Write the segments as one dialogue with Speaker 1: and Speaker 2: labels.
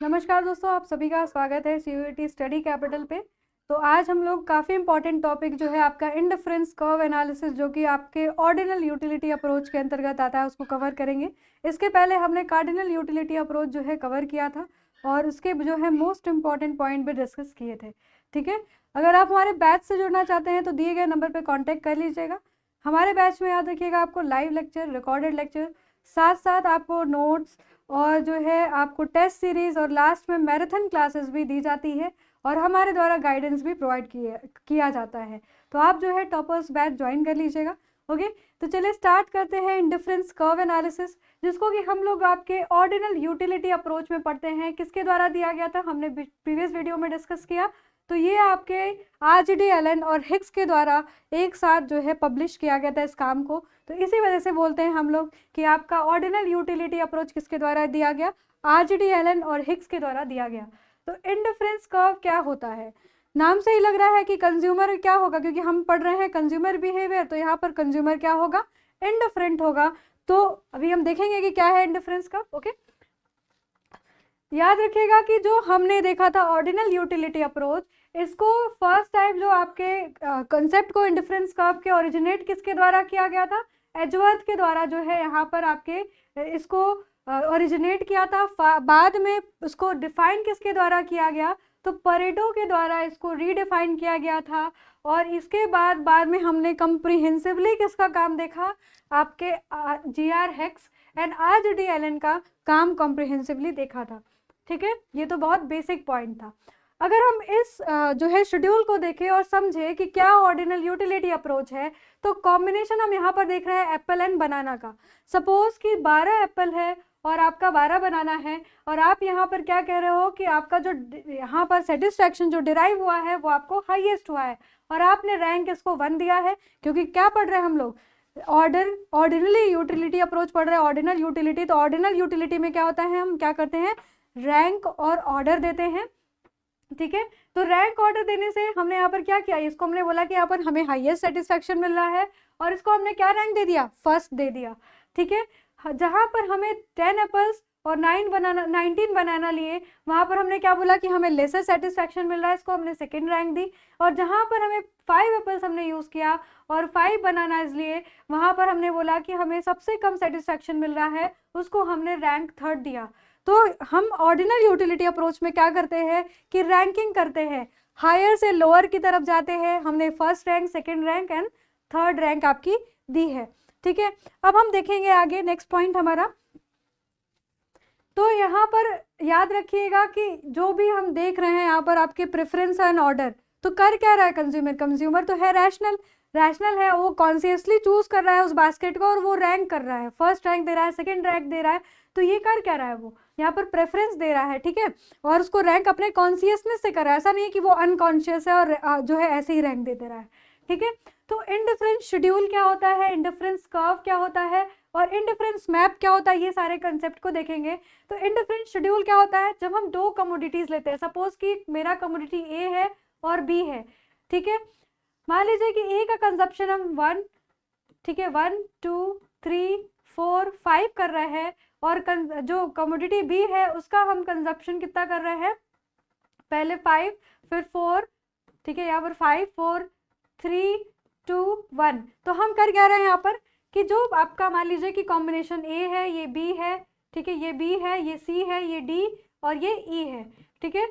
Speaker 1: नमस्कार दोस्तों, आप सभी का स्वागत है सीयूईटी स्टडी कैपिटल पे। तो आज हम लोग काफ़ी इंपॉर्टेंट टॉपिक जो है आपका इंडिफरेंस कर्व एनालिसिस, जो कि आपके ऑर्डिनल यूटिलिटी अप्रोच के अंतर्गत आता है, उसको कवर करेंगे। इसके पहले हमने कार्डिनल यूटिलिटी अप्रोच जो है कवर किया था और उसके जो है मोस्ट इंपॉर्टेंट पॉइंट भी डिस्कस किए थे। ठीक है, अगर आप हमारे बैच से जुड़ना चाहते हैं तो दिए गए नंबर पर कॉन्टैक्ट कर लीजिएगा। हमारे बैच में याद रखिएगा, आपको लाइव लेक्चर, रिकॉर्डेड लेक्चर, साथ साथ आपको नोट्स और जो है आपको टेस्ट सीरीज और लास्ट में मैराथन क्लासेस भी दी जाती है और हमारे द्वारा गाइडेंस भी प्रोवाइड किया जाता है। तो आप जो है टॉपर्स बैच ज्वाइन कर लीजिएगा। ओके, तो चलिए स्टार्ट करते हैं इंडिफरेंस कर्व एनालिसिस, जिसको कि हम लोग आपके ऑर्डिनल यूटिलिटी अप्रोच में पढ़ते हैं। किसके द्वारा दिया गया था, हमने प्रीवियस वीडियो में डिस्कस किया। तो ये आपके RGD एलन और हिग्स के द्वारा एक साथ जो है पब्लिश किया गया था इस काम को। तो इसी वजह से बोलते हैं हम लोग कि आपका ऑर्डिनल यूटिलिटी अप्रोच किसके द्वारा दिया गया, RGD एलन और हिग्स के द्वारा दिया गया। तो इंडिफरेंस कर्व क्या होता है, नाम से ही लग रहा है कि कंज्यूमर क्या होगा, क्योंकि हम पढ़ रहे हैं कंज्यूमर बिहेवियर, तो यहाँ पर कंज्यूमर क्या होगा, इंडिफरेंट होगा। तो अभी हम देखेंगे कि क्या है इंडिफरेंस कर्व। ओके, याद रखिएगा कि जो हमने देखा था ऑर्डिनल यूटिलिटी अप्रोच, इसको फर्स्ट टाइम जो आपके कंसेप्ट को इंडिफरेंस कर्व के ओरिजिनेट किसके द्वारा किया गया था, एजवर्थ के द्वारा जो है यहाँ पर आपके इसको ओरिजिनेट किया था। बाद में उसको डिफाइन किसके द्वारा किया गया, तो परेटो के द्वारा इसको रीडिफाइन किया गया था। और इसके बाद में हमने कंप्रीहेंसिवली किसका काम देखा, आपके GR Hicks and RGD Allen का काम कॉम्प्रिहेंसिवली देखा था। ठीक है, ये तो बहुत बेसिक पॉइंट था। अगर हम इस जो है शेड्यूल को देखें और समझे कि क्या ऑर्डिनल यूटिलिटी अप्रोच है, तो कॉम्बिनेशन हम यहाँ पर देख रहे हैं एप्पल एंड बनाना का। सपोज कि 12 एप्पल है और आपका 12 बनाना है, और आप यहाँ पर क्या कह रहे हो कि आपका जो यहाँ पर सेटिस्फैक्शन जो डिराइव हुआ है वो आपको हाईएस्ट हुआ है, और आपने रैंक इसको 1 दिया है। क्योंकि क्या पढ़ रहे हैं हम लोग, ऑर्डिनली यूटिलिटी अप्रोच पढ़ रहे हैं, ऑर्डिनल यूटिलिटी। तो ऑर्डिनल यूटिलिटी में क्या होता है, हम क्या करते हैं, रैंक और ऑर्डर देते हैं। ठीक है, तो रैंक ऑर्डर देने से हमने यहाँ पर क्या किया, इसको हमने बोला कि यहाँ पर हमें हाईएस्ट सेटिस्फैक्शन मिल रहा है, और इसको हमने क्या रैंक दे दिया, फर्स्ट दे दिया। ठीक है, जहाँ पर हमें 10 एप्पल्स और 19 बनाना लिए, वहाँ पर हमने क्या बोला कि हमें लेसर सेटिस्फैक्शन मिल रहा है, इसको हमने सेकेंड रैंक दी। और जहाँ पर हमें 5 एप्पल्स हमने यूज़ किया और 5 बनानाज लिए, वहाँ पर हमने बोला कि हमें सबसे कम सेटिस्फैक्शन मिल रहा है, उसको हमने रैंक 3rd दिया। तो हम ऑर्डिनल यूटिलिटी अप्रोच में क्या करते हैं कि रैंकिंग करते हैं, हायर से लोअर की तरफ जाते हैं। हमने first rank, second rank and 3rd rank आपकी दी है। ठीक है, अब हम देखेंगे आगे नेक्स्ट पॉइंट हमारा। तो यहाँ पर याद रखिएगा कि जो भी हम देख रहे हैं यहाँ पर आपके प्रेफरेंस एंड ऑर्डर, तो कर क्या रहा है कंज्यूमर तो है रैशनल है, वो कॉन्शियसली चूज कर रहा है उस बास्केट को और वो रैंक कर रहा है, फर्स्ट रैंक दे रहा है, सेकंड रैंक दे रहा है। तो ये कर क्या रहा है, वो यहाँ पर प्रेफरेंस दे रहा है। ठीक है, और उसको रैंक अपने कॉन्शियसनेस से कर रहा है, ऐसा नहीं है कि वो अनकॉन्शियस है और जो है ऐसे ही रैंक दे रहा है। ठीक है, तो इंडिफरेंस शेड्यूल क्या होता है, इंडिफरेंस कर्व क्या होता है और इंडिफरेंस मैप क्या होता है, ये सारे कंसेप्ट को देखेंगे। तो इंडिफरेंस शेड्यूल क्या होता है, जब हम दो कमोडिटीज लेते हैं, सपोज कि मेरा कमोडिटी A है और B है। ठीक है, मान लीजिए कि A का कंजप्शन हम 1, ठीक है, 1 2 3 4 5 कर रहे हैं, और जो कमोडिटी B है उसका हम कंजप्शन कितना कर रहे हैं, पहले 5 फिर 4। ठीक है, यहाँ पर 5 4 3 2 1। तो हम कर क्या रहे हैं यहाँ पर कि जो आपका मान लीजिए कि कॉम्बिनेशन A है, ये B है, ठीक है, ये B है, ये C है, ये D और ये E है। ठीक है,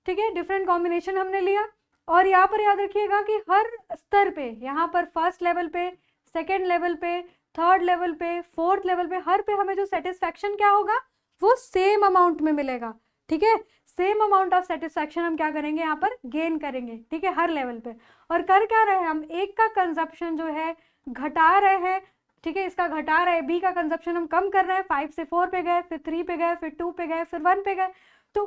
Speaker 1: ठीक है, डिफरेंट कॉम्बिनेशन हमने लिया। और यहाँ पर याद रखिएगा कि हर स्तर पे, यहाँ पर फर्स्ट लेवल पे, सेकेंड लेवल पे, थर्ड लेवल पे, फोर्थ लेवल पे, हर पे हमें जो सेटिस्फैक्शन क्या होगा, वो सेम अमाउंट में मिलेगा। ठीक है, सेम अमाउंट ऑफ सेटिस्फैक्शन हम क्या करेंगे, यहाँ पर गेन करेंगे। ठीक है, हर लेवल पे। और कर क्या रहे हैं, हम एक का कंजप्शन जो है घटा रहे हैं। ठीक है, इसका घटा रहे हैं, B का कंजप्शन हम कम कर रहे हैं, 5 से 4 पे गए, फिर 3 पे गए, फिर 2 पे गए, फिर 1 पे गए। तो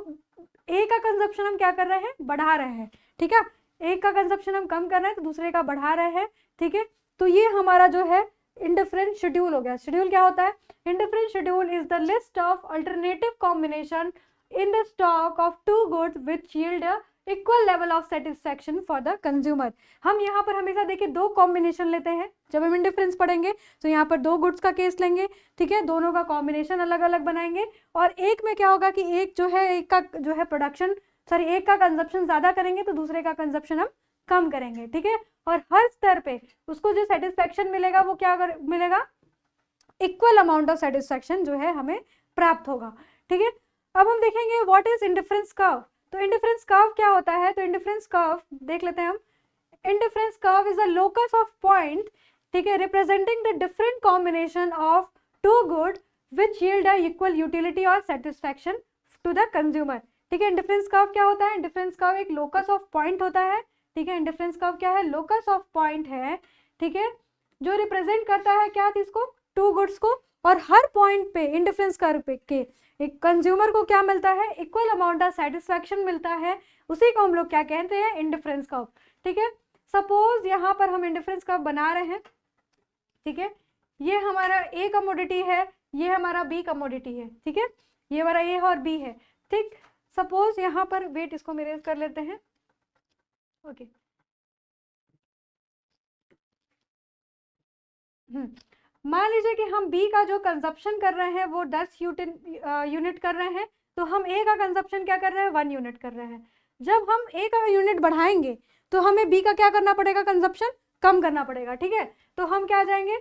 Speaker 1: A का कंजप्शन हम क्या कर रहे हैं, बढ़ा रहे हैं। ठीक है, एक का कंजप्शन हम कम कर रहे हैं तो दूसरे का बढ़ा रहे हैं। ठीक है, तो ये हमारा जो है इंडिफरेंस शेड्यूल हो गया। शेड्यूल क्या होता है, indifference schedule is the list of alternative combination in the stock of 2 goods which yield equal level of satisfaction for the consumer. हम यहाँ पर हमेशा देखिए दो कॉम्बिनेशन लेते हैं जब हम इंडिफरेंस पढ़ेंगे, तो यहाँ पर दो गुड्स का केस लेंगे, ठीक है, दोनों का कॉम्बिनेशन अलग अलग बनाएंगे, और एक में क्या होगा कि एक जो है, एक का जो है प्रोडक्शन, सॉरी एक का कंजप्शन ज्यादा करेंगे तो दूसरे का कंजप्शन हम कम करेंगे, ठीक है, और हर स्तर पे उसको जो सेटिस्फैक्शन मिलेगा वो क्या मिलेगा, इक्वल अमाउंट ऑफ सेटिस्फैक्शन जो है हमें प्राप्त होगा, ठीक है। अब हम देखेंगे व्हाट इज इंडिफरेंस कर्व। तो इंडिफरेंस कर्व क्या होता है, तो इंडिफरेंस कर्व देख लेते हैं हम। Indifference curve is a locus of point, ठीक है, representing the different combination of two good which yield a equal utility और सेटिस्फैक्शन टू द कंज्यूमर, ठीक है। इंडिफरेंस कर्व क्या होता है, इंडिफरेंस कर्व एक लोकस ऑफ पॉइंट होता है, ठीक है। इंडिफरेंस कर्व क्या है, लोकस ऑफ पॉइंट है, ठीक है, जो रिप्रेजेंट करता है क्या चीज को, टू गुड्स को, और हर पॉइंट पे इंडिफरेंस कर्व पे के एक कंज्यूमर को क्या मिलता है, इक्वल अमाउंट ऑफ सेटिस्फैक्शन मिलता है, उसी को हम लोग क्या कहते हैं, इंडिफरेंस कर्व, ठीक है। सपोज यहाँ पर हम इंडिफरेंस कर्व बना रहे हैं, ठीक है, ये हमारा ए कमोडिटी है, ये हमारा बी कमोडिटी है, ठीक है, ये हमारा ए और बी है, ठीक। सपोज यहाँ पर वेट, इसको इरेज कर लेते हैं, ओके। मान लीजिए कि हम बी का जो कंजप्शन कर रहे हैं वो 10 यूनिट कर रहे हैं, तो हम ए का कंजप्शन क्या कर रहे हैं, 1 यूनिट कर रहे हैं। जब हम ए का यूनिट बढ़ाएंगे तो हमें बी का क्या करना पड़ेगा, कंजप्शन कम करना पड़ेगा, ठीक है। तो हम क्या आ जाएंगे,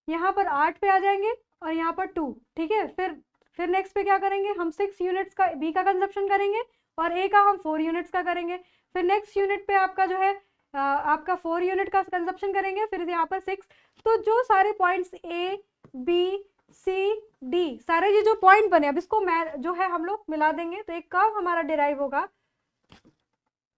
Speaker 1: यहाँ पर 8 पे आ जाएंगे और यहाँ पर 2, ठीक है। फिर नेक्स्ट पे क्या करेंगे, हम 6 यूनिट्स का बी का कंजप्शन करेंगे और ए का हम 4 यूनिट्स का करेंगे। फिर नेक्स्ट यूनिट पे आपका जो है आपका 4 यूनिट का कंजप्शन करेंगे, फिर यहाँ पर 6। तो जो सारे points A B C D, सारे ये जो पॉइंट बने, अब इसको जो है हम लोग मिला देंगे तो एक कर्व हमारा डिराइव होगा,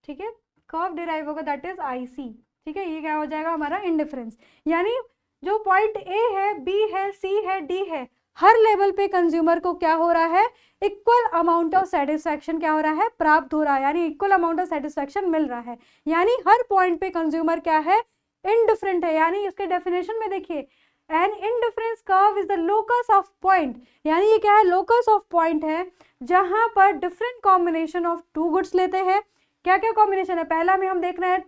Speaker 1: ठीक है, कर्व डिराइव होगा, दैट इज आई सी, ठीक है। ये क्या हो जाएगा हमारा इंडिफरेंस, यानी जो पॉइंट ए है, बी है, सी है, डी है, हर लेवल पे कंज्यूमर को क्या हो रहा है, इक्वल अमाउंट ऑफ सेटिस्फैक्शन क्या हो रहा है, प्राप्त हो रहा है, यानी इक्वल अमाउंट ऑफ सेटिस्फैक्शन मिल रहा है, यानी हर पॉइंट पे कंज्यूमर क्या है, इनडिफरेंट है। यानी इसके डेफिनेशन में देखिए, an indifference curve is the locus of point, यानी ये क्या है, लोकस ऑफ पॉइंट है जहां पर different combination of two goods लेते हैं। क्या क्या कॉम्बिनेशन है, पहला में हम देख रहे हैं,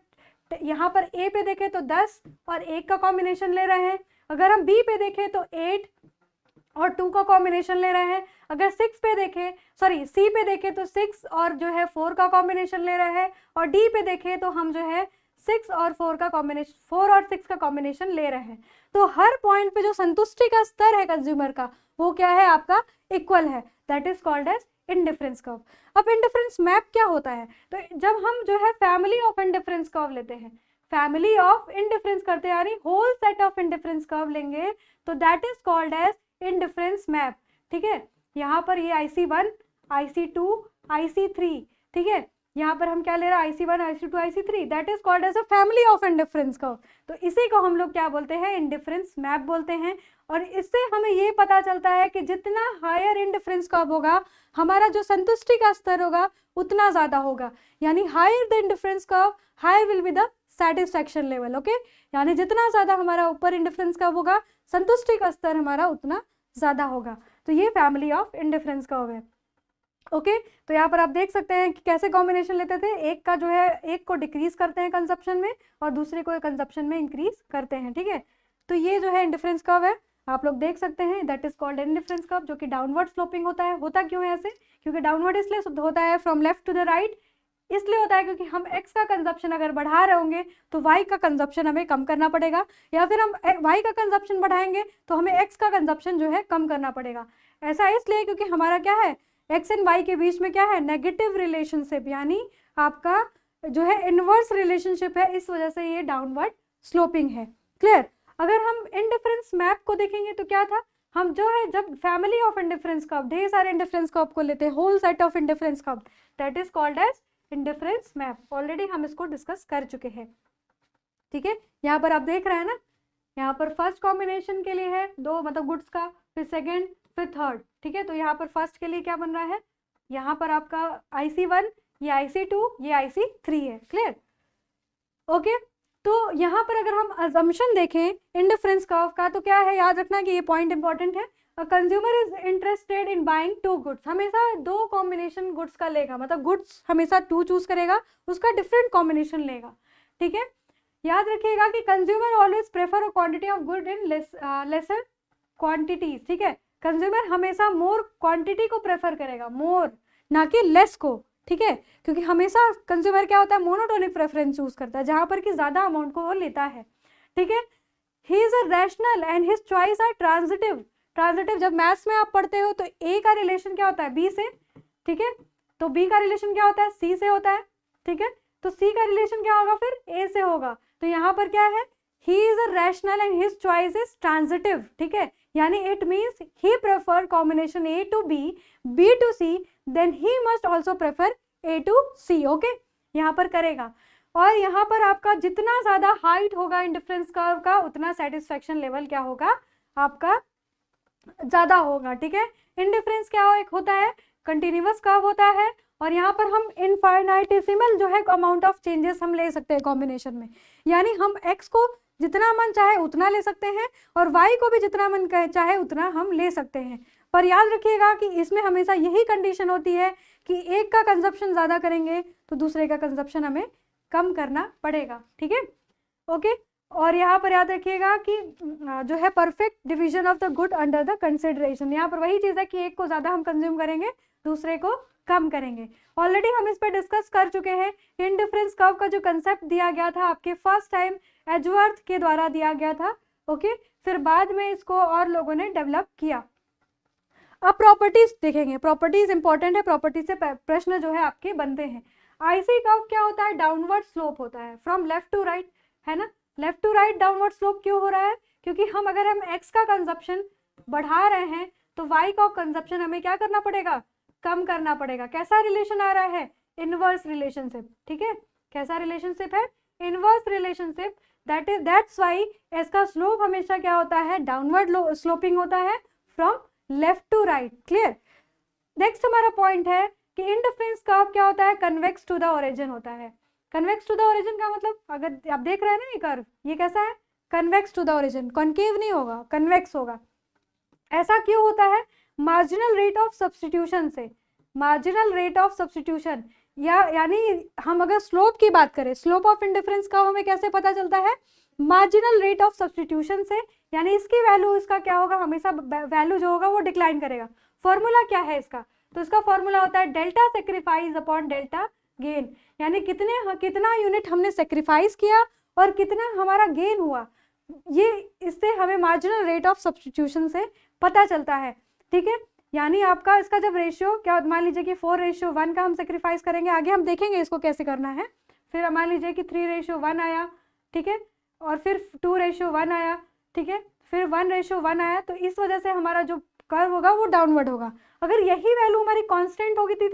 Speaker 1: यहाँ पर ए पे देखें तो 10 और 1 का कॉम्बिनेशन ले रहे हैं, अगर हम बी पे देखें तो 8 और 2 का कॉम्बिनेशन ले रहे हैं, अगर 6 पे देखें, सॉरी सी पे देखें तो 6 और जो है 4 का कॉम्बिनेशन ले रहे हैं, और डी पे देखें तो हम जो है 6 और 4 का कॉम्बिनेशन, 4 और 6 का कॉम्बिनेशन ले रहे हैं। तो हर पॉइंट पे जो संतुष्टि का स्तर है कंज्यूमर का, वो क्या है, आपका इक्वल है, that is called as indifference curve. अब इंडिफरेंस मैप क्या होता है, तो जब हम जो है फैमिली ऑफ इंडिफरेंस कर्व लेते हैं, फैमिली ऑफ इंडिफरेंस करते हैं, यानी whole set of indifference curve लेंगे, तो that is called as indifference map, ठीक है। यहाँ पर ये IC1, IC2, IC3, ठीक है, यहाँ पर हम क्या ले रहे हैं, IC1, IC2, IC3, that is called as a family of indifference curve. तो इसी को हम लोग क्या बोलते हैं, इंडिफरेंस मैप बोलते हैं। और इससे हमें ये पता चलता है कि जितना हायर इंडिफरेंस कर्व होगा, हमारा जो संतुष्टि का स्तर होगा उतना ज्यादा होगा, यानी higher the indifference curve, higher will be the satisfaction level, okay. यानी जितना ज्यादा हमारा ऊपर इंडिफरेंस कर्व होगा, संतुष्टि का स्तर हमारा उतना ज्यादा होगा। तो ये फैमिली ऑफ इंडिफरेंस कर्व है, ओके। तो यहाँ पर आप देख सकते हैं कि कैसे कॉम्बिनेशन लेते थे, एक का जो है, एक को डिक्रीज करते हैं कंजप्शन में और दूसरे को कंजप्शन में इंक्रीज करते हैं, ठीक है। तो ये जो है इंडिफरेंस कर्व है, आप लोग देख सकते हैं, that is called indifference curve, जो कि डाउनवर्ड स्लोपिंग होता है। होता क्यों है ऐसे, क्योंकि डाउनवर्ड इसलिए होता है from left to the right, इसलिए होता है क्योंकि हम x का कंजप्शन अगर बढ़ा रहे होंगे तो y का कंजप्शन हमें कम करना पड़ेगा, या फिर हम y का कंजप्शन बढ़ाएंगे तो हमें x का कंजप्शन जो है कम करना पड़ेगा। ऐसा इसलिए क्योंकि हमारा क्या है, x एंड y के बीच में क्या है, नेगेटिव रिलेशनशिप, यानी आपका जो है इनवर्स रिलेशनशिप है, इस वजह से ये डाउनवर्ड स्लोपिंग है, क्लियर। अगर हम इंडिफरेंस मैप को देखेंगे तो क्या था, हम जो है जब फैमिली ऑफ इंडिफरेंस कर्व, ढेर सारे इंडिफरेंस कर्व को लेते हैं, whole set of indifference curve, that is called as indifference map. Already हम इसको डिस्कस कर चुके हैं, ठीक है। यहाँ पर आप देख रहे हैं ना, यहाँ पर फर्स्ट कॉम्बिनेशन के लिए है 2 मतलब गुड्स का, फिर सेकेंड, फिर थर्ड, ठीक है। तो यहाँ पर फर्स्ट के लिए क्या बन रहा है, यहाँ पर आपका IC1, ये IC2, ये IC3 है, क्लियर, ओके। तो यहाँ पर अगर हम अजम्पशन देखें इंडिफरेंस कर्व का, तो क्या है, याद रखना कि ये पॉइंट इंपॉर्टेंट है। Consumer is interested in buying 2 goods, हमेशा 2 कॉम्बिनेशन गुड्स का लेगा, मतलब गुड्स हमेशा 2 चूज करेगा, उसका डिफरेंट कॉम्बिनेशन लेगा, ठीक है। याद रखिएगा कि consumer always prefer a quantity of good in laser quantities, ठीक है। कंज्यूमर हमेशा मोर क्वांटिटी को प्रेफर करेगा, मोर ना कि लेस को, ठीक है, क्योंकि हमेशा कंज्यूमर क्या होता है, मोनोटोनिक प्रेफरेंस चूज करता है, जहां पर कि ज्यादा अमाउंट को वो लेता है, ठीक है। He is a rational and his choice are transitive, transitive जब मैथ्स में आप पढ़ते हो तो ए का रिलेशन क्या होता है, बी से, ठीक है, तो बी का रिलेशन क्या होता है, सी से होता है, ठीक है, तो सी का रिलेशन क्या होगा फिर, ए से होगा। तो यहाँ पर क्या है, he is a rational and his choice is transitive, ठीक है, यानी it means he prefer combination A to B, B to C, then he must also prefer A to C, okay, यहाँ पर करेगा। और यहाँ पर आपका जितना ज्यादा हाइट होगा इंडिफरेंस कर्व का, उतना सेटिस्फेक्शन लेवल क्या होगा आपका, ज्यादा होगा, ठीक है। इंडिफरेंस क्या हो, एक होता है कंटिन्यूअस कर्व होता है, और यहाँ पर हम इनफाइनाइटेसिमल जो है अमाउंट ऑफ चेंजेस हम ले सकते हैं कॉम्बिनेशन में, यानी हम x को जितना मन चाहे उतना ले सकते हैं और y को भी जितना मन चाहे उतना हम ले सकते हैं। पर याद रखिएगा कि इसमें हमेशा यही कंडीशन होती है कि एक का कंजप्शन ज़्यादा करेंगे तो दूसरे का कंजप्शन हमें कम करना पड़ेगा, ठीक है, ओके। और यहाँ पर याद रखिएगा कि जो है perfect division of the good under the consideration, यहाँ पर वही चीज़ है कि एक को ज़्यादा हम कंज्यूम करेंगे, दूसरे को कम करेंगे। ऑलरेडी हम इस पर डिस्कस कर चुके हैं, इंडिफरेंस कर्व का जो कंसेप्ट दिया गया था आपके फर्स्ट टाइम एजवर्थ के द्वारा दिया गया था, ओके, फिर बाद में इसको और लोगों ने डेवलप किया। अब प्रॉपर्टीज देखेंगे, प्रॉपर्टीज इंपॉर्टेंट है, प्रॉपर्टी से प्रश्न जो है आपके बनते हैं। आईसी कर्व क्या होता है, डाउनवर्ड स्लोप होता है फ्रॉम लेफ्ट टू राइट, है ना, left to right downward slope क्यों हो रहा है, क्योंकि अगर हम एक्स का कंजप्शन बढ़ा रहे हैं तो वाई का कंजप्शन हमें क्या करना पड़ेगा, कम करना पड़ेगा। कैसा रिलेशन आ रहा है, इनवर्स रिलेशनशिप, ठीक है, कैसा रिलेशनशिप है, इनवर्स रिलेशनशिप, दैट्स व्हाई इसका स्लोप हमेशा क्या होता है, डाउनवर्ड स्लोपिंग होता है from left to right, clear. Next हमारा पॉइंट है कि इंडिफरेंस कर्व क्या होता है, कन्वेक्स टू द ओरिजिन होता है। कन्वेक्स टू द ओरिजिन का मतलब, अगर आप देख रहे हैं ना ये कर्व, ये कैसा है, convex to the origin, concave नहीं होगा, कन्वेक्स होगा। ऐसा क्यों होता है, मार्जिनल रेट ऑफ सब्स्टिट्यूशन से, मार्जिनल रेट ऑफ सब्स्टिट्यूशन, यानी हम अगर स्लोप की बात करें, स्लोप ऑफ इंडिफरेंस का हमें कैसे पता चलता है, मार्जिनल रेट ऑफ सब्स्टिट्यूशन से, यानी इसकी वैल्यू, इसका क्या होगा, हमेशा वैल्यू जो होगा वो डिक्लाइन करेगा। फॉर्मूला क्या है इसका, तो इसका फॉर्मूला होता है delta sacrifice upon delta gain, यानी कितना यूनिट हमने सेक्रीफाइस किया और कितना हमारा गेन हुआ, ये इससे हमें मार्जिनल रेट ऑफ सब्स्टिट्यूशन से पता चलता है, ठीक है। यानी आपका इसका जब रेशियो क्या, मान लीजिए कि 4:1 का हम सेक्रीफाइस करेंगे, आगे हम देखेंगे इसको कैसे करना है, फिर मान लीजिए कि 3:1 आया, ठीक है, और फिर 2:1 आया, ठीक है, फिर 1:1 आया, तो इस वजह से हमारा जो कर्व होगा वो डाउनवर्ड होगा। अगर यही वैल्यू हमारी कांस्टेंट होगी थी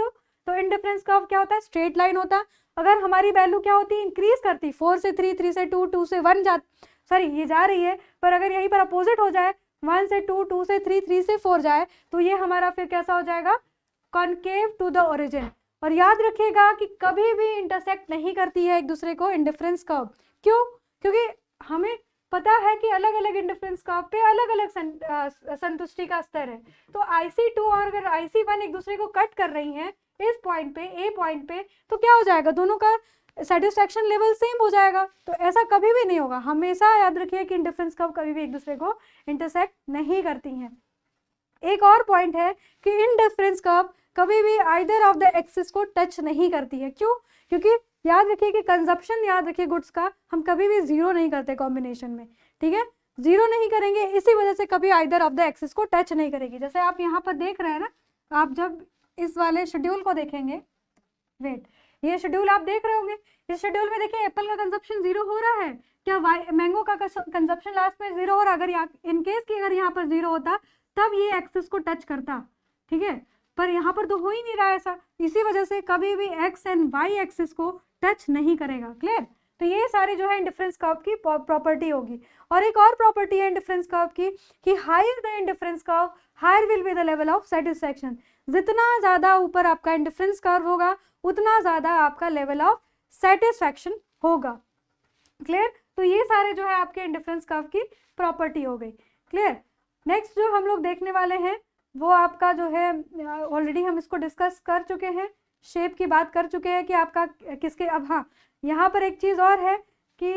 Speaker 1: तो इंडिफरेंस कर्व क्या होता है, स्ट्रेट लाइन होता। अगर हमारी वैल्यू क्या होती, इंक्रीज करती, 4 से 3, 3 से 2, 2 से 1 ये जा रही है, पर अगर यहीं पर अपोजिट हो जाए, 1 से 2, 2 से 3, 3 से 4 जाए, तो ये हमारा फिर कैसा हो जाएगा, कॉन्केव टू द ओरिजिन। और याद रखिएगा कि कभी भी इंटरसेक्ट नहीं करती है एक दूसरे को इंडिफरेंस कर्व, क्यों, क्योंकि हमें पता है कि अलग अलग इंडिफरेंस कर्व पे अलग अलग संतुष्टि का स्तर है। तो IC2 और अगर IC1 एक दूसरे को कट कर रही हैं इस पॉइंट पे, ए पॉइंट पे, तो क्या हो जाएगा, दोनों का सेटिस्फैक्शन लेवल सेम हो जाएगा। तो ऐसा कभी भी नहीं होगा, हमेशा याद रखिए कि इंडिफरेंस कर्व कभी भी एक दूसरे को इंटरसेक्ट नहीं करती हैं। एक और पॉइंट है कि इंडिफरेंस कर्व कभी भी आइदर ऑफ द एक्सिस को टच नहीं करती है, क्यों, क्योंकि याद रखिए कि कंजप्शन, याद रखिए गुड्स का हम कभी भी जीरो नहीं करते कॉम्बिनेशन में, ठीक है, जीरो नहीं करेंगे, इसी वजह से कभी आइदर ऑफ द एक्सिस को टच नहीं करेगी। जैसे आप यहाँ पर देख रहे हैं ना, आप जब इस वाले शेड्यूल को देखेंगे, वेट, ये शेड्यूल आप देख रहे होंगे, इस शेड्यूल में देखिए एप्पल का कंजप्शन जीरो हो रहा है क्या, मैंगो का कंजप्शन लास्ट में जीरो हो रहा है। अगर इनकेस की अगर यहाँ पर जीरो होता तब ये एक्सिस को टच करता, ठीक है, पर यहाँ पर तो हो ही नहीं रहा ऐसा, इसी वजह से कभी भी एक्स एंड वाई एक्सिस को टच नहीं करेगा, क्लियर। तो ये सारी जो है इंडिफरेंस कर्व की प्रॉपर्टी होगी। और एक और प्रॉपर्टी है इंडिफरेंस कर्व की कि higher the indifference curve higher will be the level of satisfaction, जितना ज़्यादा ऊपर आपका इंडिफरेंस कर्व होगा उतना ज़्यादा आपका लेवल ऑफ सेटिस्फैक्शन होगा, क्लियर। तो ये सारे जो है आपके इंडिफरेंस कर्व की प्रॉपर्टी हो गई, क्लियर। नेक्स्ट जो हम लोग देखने वाले हैं वो आपका जो है, ऑलरेडी हम इसको डिस्कस कर चुके हैं, शेप की बात कर चुके हैं कि आपका किसके। अब हाँ, यहाँ पर एक चीज़ और है कि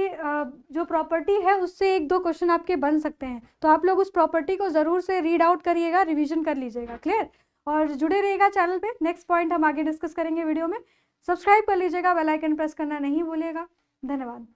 Speaker 1: जो प्रॉपर्टी है उससे एक दो क्वेश्चन आपके बन सकते हैं, तो आप लोग उस प्रॉपर्टी को ज़रूर से रीड आउट करिएगा, रिवीजन कर लीजिएगा। क्लियर? और जुड़े रहिएगा चैनल पे, नेक्स्ट पॉइंट हम आगे डिस्कस करेंगे वीडियो में। सब्सक्राइब कर लीजिएगा, बेल आइकन प्रेस करना नहीं भूलिएगा। धन्यवाद।